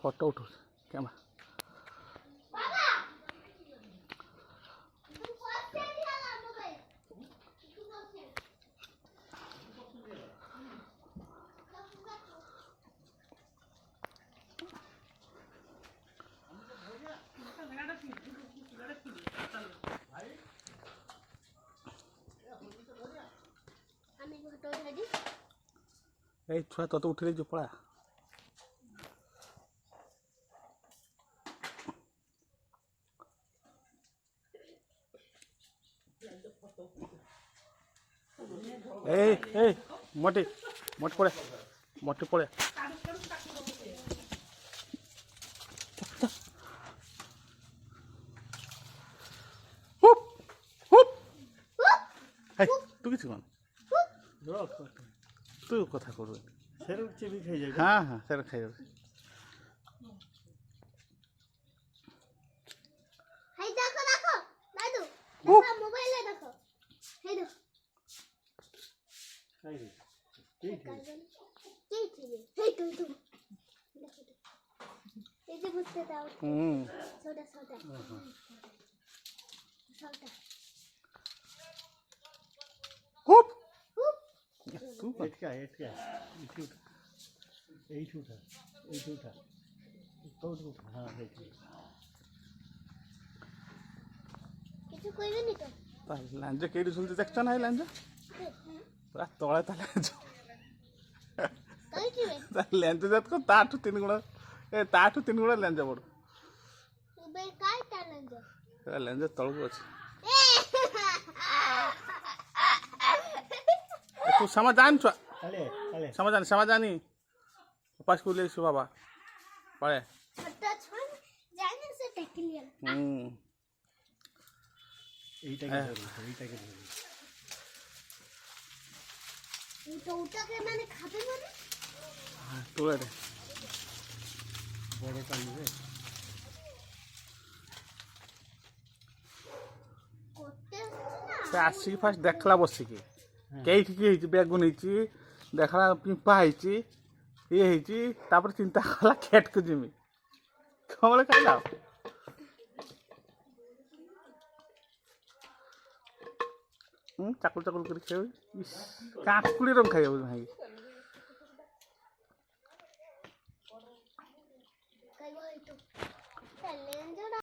photo উঠো camera এই ছুয়া তত উঠে দিয়েছো পড়া এই এই মোটি মোট পড়ে মোটি পড়ে তুই কিছু কর তুই কথা করবে সেরকম চিবি খাই যাবে হ্যাঁ হ্যাঁ সেরকম খাই যাবে ଲାଞ୍ଜ କେଇଠି ଝୁଲଛି ଦେଖଛ ନା ଏଇ ଲାଞ୍ଜ ପୁରା ତଳେ ତା ଲାଞ୍ଜ ଲାଞ୍ଜ ଯାକ ତାଠୁ 3 ଗୁଣ ତାଠୁ 3 ଗୁଣ ଲାଞ୍ଜ ବଡ଼ ଲାଞ୍ଜ ତଳକୁ ଅଛି तू समझ जान छुआ समझ जानी पास को ले सु बाबा पड़े এইটা ওটাকে মানে খাবে মানে হ্যাঁ তোলে রে বড় কালবে করতে না সে আসি ফার্স্ট দেখলা বসিকি কেইটি কি ହେଇଛି ବେଗୁନ ହେଇଛି ଦେଖଲା ପିମ୍ପା ହେଇଛି ଇଏ ହେଇଛି ତାପରେ ଚିନ୍ତା କଲା ଖେଟକୁ ଯିମି କମଳେ ଖାଇଲା ଚାକୁଲ ଚାକୁଲ କରି ଖାଇବ କାକୁଡ଼ି ରଙ୍ଗ ଖାଇବ ଭାଇ